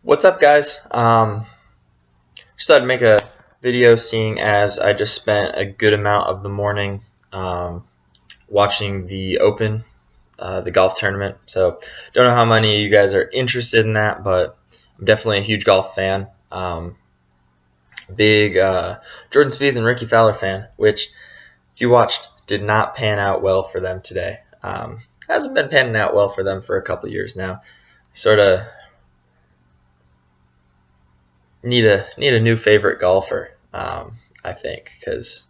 What's up, guys? Just thought I'd make a video seeing as I just spent a good amount of the morning watching the Open, the golf tournament. So, don't know how many of you guys are interested in that, but I'm definitely a huge golf fan. Big Jordan Spieth and Ricky Fowler fan, which, if you watched, did not pan out well for them today. Hasn't been panning out well for them for a couple years now. Sort of need a new favorite golfer, I think, because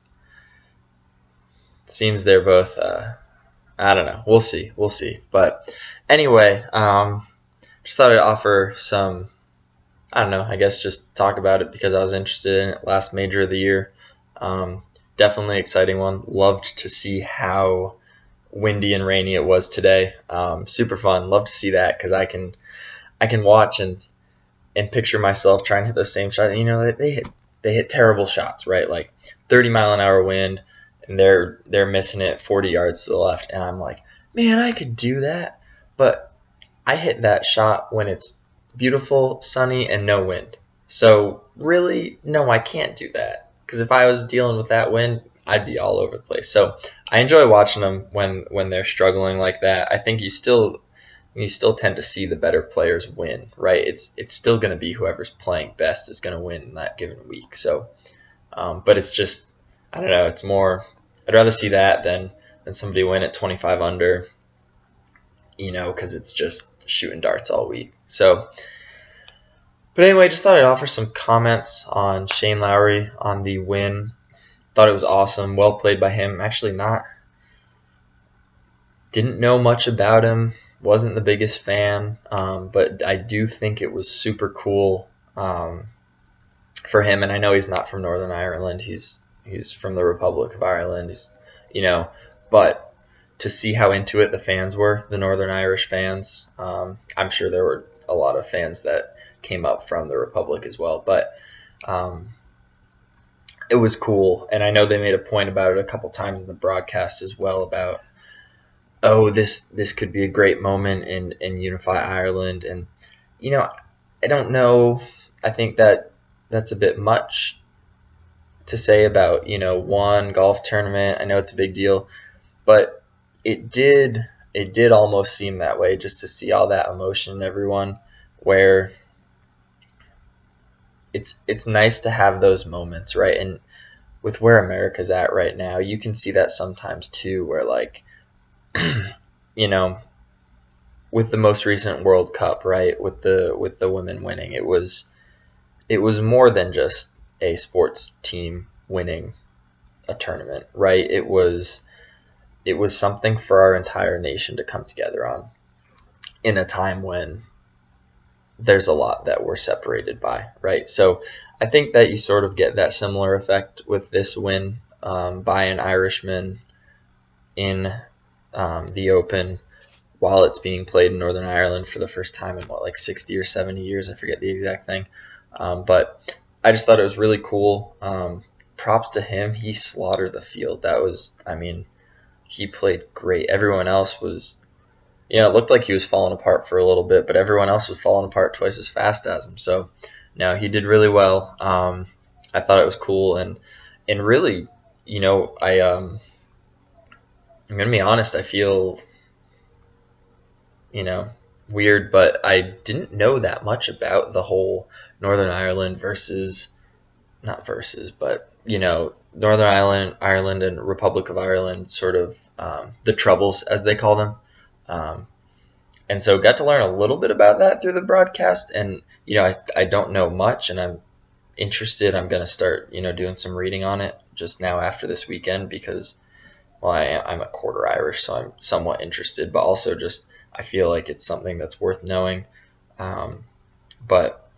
it seems they're both. I don't know. We'll see. But anyway, just thought I'd offer some. I don't know. I guess just talk about it because I was interested in it. Last major of the year, definitely exciting one. Loved to see how windy and rainy it was today. Super fun. Love to see that because I can watch and picture myself trying to hit those same shots. You know, they hit terrible shots, right? Like 30-mile-an-hour wind, and they're missing it 40 yards to the left, and I'm like, man, I could do that. But I hit that shot when it's beautiful, sunny, and no wind. So really, no, I can't do that, because if I was dealing with that wind, I'd be all over the place. So I enjoy watching them when they're struggling like that. I think you still tend to see the better players win, right? It's still going to be whoever's playing best is going to win in that given week. So, but it's just, I don't know. It's more, I'd rather see that than somebody win at 25 under, because it's just shooting darts all week. So, but anyway, just thought I'd offer some comments on Shane Lowry on the win. Thought it was awesome. Well played by him. Actually, didn't know much about him. Wasn't the biggest fan, but I do think it was super cool for him. And I know he's not from Northern Ireland. He's from the Republic of Ireland. But to see how into it the fans were, the Northern Irish fans. I'm sure there were a lot of fans that came up from the Republic as well. But it was cool, and I know they made a point about it a couple times in the broadcast as well about, oh, this could be a great moment in Unify Ireland. And, I don't know. I think that's a bit much to say about, one golf tournament. I know it's a big deal, but it did almost seem that way just to see all that emotion in everyone, where it's nice to have those moments, right? And with where America's at right now, you can see that sometimes too, where like, with the most recent World Cup, right? With the women winning, it was more than just a sports team winning a tournament, right? It was something for our entire nation to come together on in a time when there's a lot that we're separated by, right? So I think that you sort of get that similar effect with this win by an Irishman in the Open, while it's being played in Northern Ireland for the first time in 60 or 70 years. I forget the exact thing. But I just thought it was really cool. Props to him. He slaughtered the field. He played great. Everyone else was, it looked like he was falling apart for a little bit, but everyone else was falling apart twice as fast as him. So, no, he did really well. I thought it was cool. And really, I'm going to be honest, I feel, weird, but I didn't know that much about the whole Northern Ireland Northern Ireland and Republic of Ireland sort of the troubles, as they call them. And so got to learn a little bit about that through the broadcast. And, I don't know much, and I'm interested. I'm going to start, doing some reading on it just now after this weekend because, well, I'm a quarter Irish, so I'm somewhat interested, but also just I feel like it's something that's worth knowing. But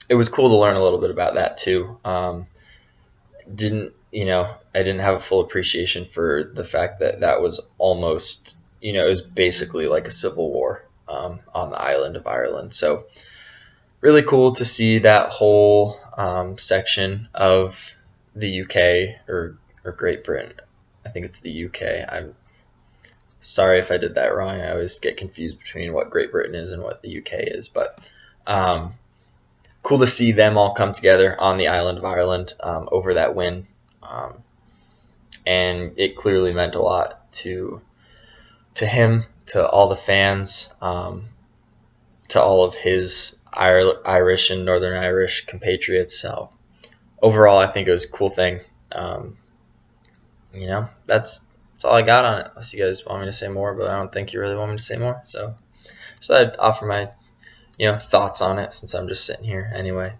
it was cool to learn a little bit about that too. I didn't have a full appreciation for the fact that was almost, it was basically like a civil war on the island of Ireland. So really cool to see that whole section of the UK or Great Britain. I think it's the UK. I'm sorry if I did that wrong. I always get confused between what Great Britain is and what the UK is. But Cool to see them all come together on the island of Ireland over that win. And it clearly meant a lot to him, to all the fans, to all of his Irish and Northern Irish compatriots. So overall, I think it was a cool thing. That's all I got on it. Unless you guys want me to say more, but I don't think you really want me to say more. So I'd offer my thoughts on it since I'm just sitting here anyway.